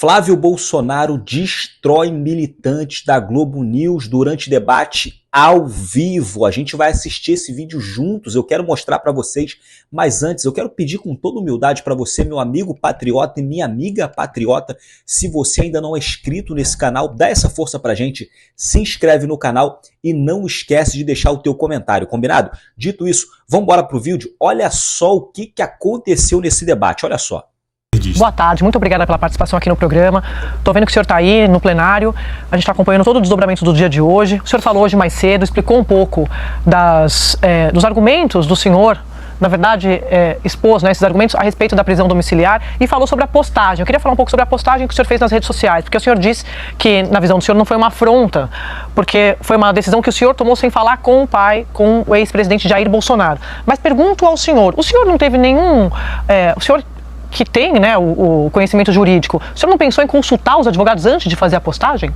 Flávio Bolsonaro destrói militantes da Globo News durante debate ao vivo. A gente vai assistir esse vídeo juntos, eu quero mostrar para vocês, mas antes eu quero pedir com toda humildade para você, meu amigo patriota e minha amiga patriota, se você ainda não é inscrito nesse canal, dá essa força pra gente, se inscreve no canal e não esquece de deixar o teu comentário, combinado? Dito isso, vamos embora pro vídeo. Olha só o que aconteceu nesse debate, olha só. Boa tarde, muito obrigada pela participação aqui no programa. Estou vendo que o senhor está aí no plenário, a gente está acompanhando todo o desdobramento do dia de hoje. O senhor falou hoje mais cedo, explicou um pouco dos argumentos do senhor, na verdade, expôs esses argumentos a respeito da prisão domiciliar e falou sobre a postagem. Eu queria falar um pouco sobre a postagem que o senhor fez nas redes sociais, porque o senhor disse que, na visão do senhor, não foi uma afronta, porque foi uma decisão que o senhor tomou sem falar com o pai, com o ex-presidente Jair Bolsonaro. Mas pergunto ao senhor, o senhor não teve nenhum... o senhor que tem, né, o conhecimento jurídico, o senhor não pensou em consultar os advogados antes de fazer a postagem?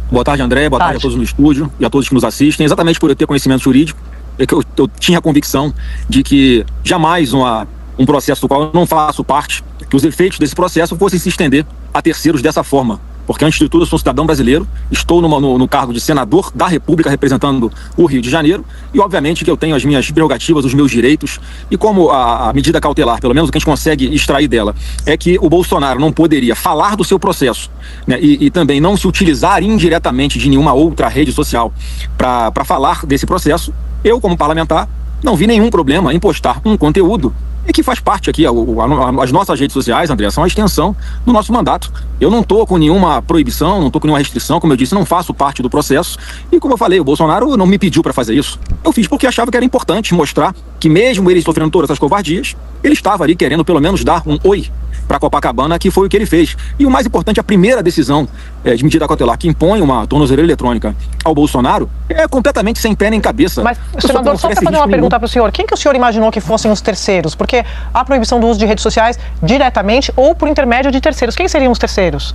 Boa tarde, André. Boa tarde a todos no estúdio e a todos que nos assistem. Exatamente por eu ter conhecimento jurídico, é que eu tinha a convicção de que jamais um processo do qual eu não faço parte, que os efeitos desse processo fossem se estender a terceiros dessa forma. Porque, antes de tudo, eu sou um cidadão brasileiro, estou no cargo de senador da República representando o Rio de Janeiro e, obviamente, que eu tenho as minhas prerrogativas, os meus direitos, e como a medida cautelar, pelo menos o que a gente consegue extrair dela, é que o Bolsonaro não poderia falar do seu processo, né, e também não se utilizar indiretamente de nenhuma outra rede social para falar desse processo. Eu, como parlamentar, não vi nenhum problema em postar um conteúdo e que faz parte aqui, as nossas redes sociais, André, são a extensão do nosso mandato. Eu não estou com nenhuma proibição, não estou com nenhuma restrição, como eu disse, não faço parte do processo. E como eu falei, o Bolsonaro não me pediu para fazer isso. Eu fiz porque achava que era importante mostrar que, mesmo ele sofrendo todas essas covardias, ele estava ali querendo pelo menos dar um oi para Copacabana, que foi o que ele fez. E o mais importante, a primeira decisão de medida cautelar que impõe uma tornozeleira eletrônica ao Bolsonaro é completamente sem pé nem cabeça. Mas, senador, só para fazer uma pergunta para o senhor, quem que o senhor imaginou que fossem os terceiros? Porque há proibição do uso de redes sociais diretamente ou por intermédio de terceiros. Quem seriam os terceiros?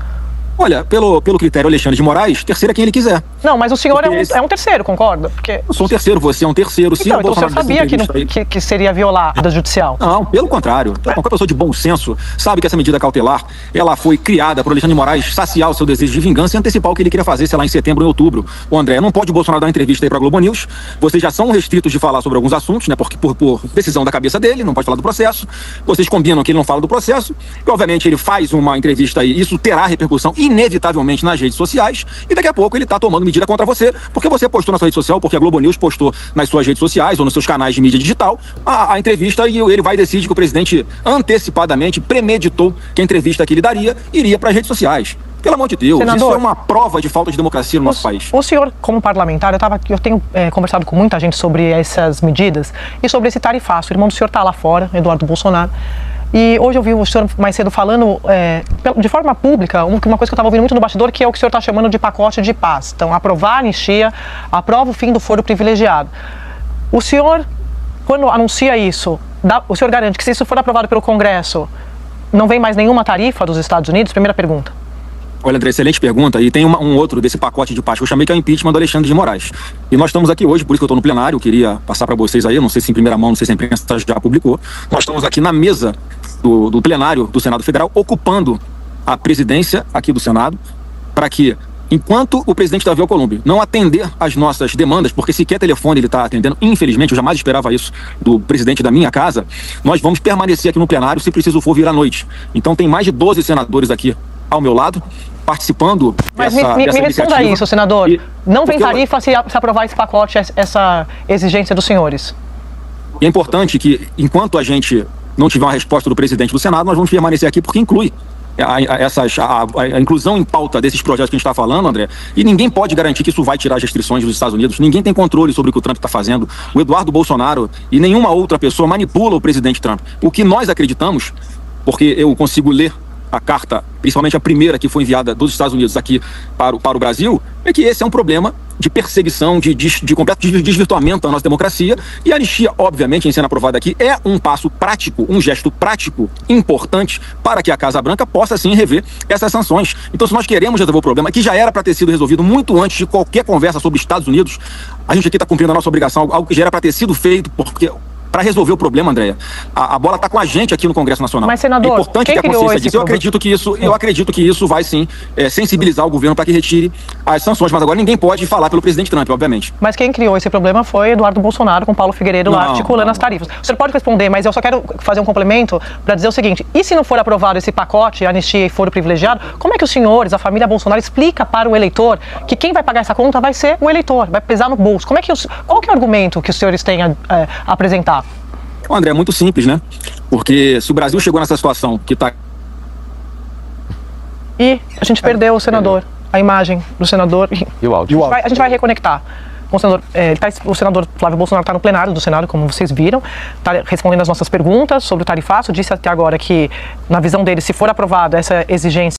Olha, pelo critério Alexandre de Moraes, terceiro é quem ele quiser. Não, mas o senhor é um terceiro, concorda? Porque... Eu sou um terceiro, você é um terceiro. Então, o senhor sabia que seria violar a judicial? Não, pelo contrário. Qualquer pessoa de bom senso sabe que essa medida cautelar, ela foi criada por Alexandre de Moraes saciar o seu desejo de vingança e antecipar o que ele queria fazer, sei lá, em setembro ou em outubro. O André, não pode o Bolsonaro dar uma entrevista aí pra Globo News. Vocês já são restritos de falar sobre alguns assuntos, né? Porque por decisão da cabeça dele, não pode falar do processo. Vocês combinam que ele não fala do processo. E, obviamente, ele faz uma entrevista aí. Isso terá repercussão, inevitavelmente, nas redes sociais, e daqui a pouco ele está tomando medida contra você, porque você postou na sua rede social, porque a Globo News postou nas suas redes sociais ou nos seus canais de mídia digital a entrevista, e ele vai decidir que o presidente antecipadamente premeditou que a entrevista que ele daria iria para as redes sociais. Pelo amor de Deus, senador, isso é uma prova de falta de democracia no nosso país. O senhor, como parlamentar, eu tenho conversado com muita gente sobre essas medidas e sobre esse tarifaço. O irmão do senhor está lá fora, Eduardo Bolsonaro. E hoje eu vi o senhor mais cedo falando de forma pública, uma coisa que eu estava ouvindo muito no bastidor, que é o que o senhor está chamando de pacote de paz. Então, aprovar a anistia, aprova o fim do foro privilegiado. O senhor, quando anuncia isso, o senhor garante que, se isso for aprovado pelo Congresso, não vem mais nenhuma tarifa dos Estados Unidos? Primeira pergunta. Olha, André, excelente pergunta. E tem um outro desse pacote de paz que eu chamei, que é o impeachment do Alexandre de Moraes. E nós estamos aqui hoje, por isso que eu estou no plenário, eu queria passar para vocês aí, eu não sei se em primeira mão, não sei se a imprensa já publicou. Nós estamos aqui na mesa do plenário do Senado Federal, ocupando a presidência aqui do Senado, para que, enquanto o presidente Davi Alcolumbre não atender às nossas demandas, porque sequer telefone ele está atendendo, infelizmente, eu jamais esperava isso do presidente da minha casa, nós vamos permanecer aqui no plenário, se preciso for vir à noite. Então tem mais de 12 senadores aqui ao meu lado, participando dessa iniciativa. Mas me responda isso, senador. Não vem tarifa se aprovar esse pacote, essa exigência dos senhores? E é importante que, enquanto a gente não tiver uma resposta do presidente do Senado, nós vamos permanecer aqui, porque inclui a inclusão em pauta desses projetos que a gente está falando, André, e ninguém pode garantir que isso vai tirar as restrições dos Estados Unidos, ninguém tem controle sobre o que o Trump está fazendo, o Eduardo Bolsonaro e nenhuma outra pessoa manipula o presidente Trump. O que nós acreditamos, porque eu consigo ler a carta, principalmente a primeira que foi enviada dos Estados Unidos aqui para o Brasil, é que esse é um problema de perseguição, de completo desvirtuamento da nossa democracia, e a anistia, obviamente, em sendo aprovada aqui, é um passo prático, um gesto prático importante para que a Casa Branca possa, sim, rever essas sanções. Então, se nós queremos resolver o problema, que já era para ter sido resolvido muito antes de qualquer conversa sobre Estados Unidos, a gente aqui está cumprindo a nossa obrigação, algo que já era para ter sido feito, porque para resolver o problema, Andréia, a bola está com a gente aqui no Congresso Nacional. Mas, senador, é importante que a consciência disso. Eu acredito que isso vai sim sensibilizar o governo para que retire as sanções. Mas agora ninguém pode falar pelo presidente Trump, obviamente. Mas quem criou esse problema foi Eduardo Bolsonaro com Paulo Figueiredo lá articulando as tarifas. O senhor pode responder, mas eu só quero fazer um complemento para dizer o seguinte: e se não for aprovado esse pacote, anistia e foro privilegiado, como é que os senhores, a família Bolsonaro, explica para o eleitor que quem vai pagar essa conta vai ser o eleitor, vai pesar no bolso? Qual que é o argumento que os senhores têm a apresentar? André, é muito simples, né? Porque se o Brasil chegou nessa situação que está... E a gente perdeu o senador, a imagem do senador. E o áudio? A gente vai reconectar. O senador Flávio Bolsonaro está no plenário do Senado, como vocês viram, está respondendo as nossas perguntas sobre o tarifaço. Disse até agora que, na visão dele, se for aprovado essa exigência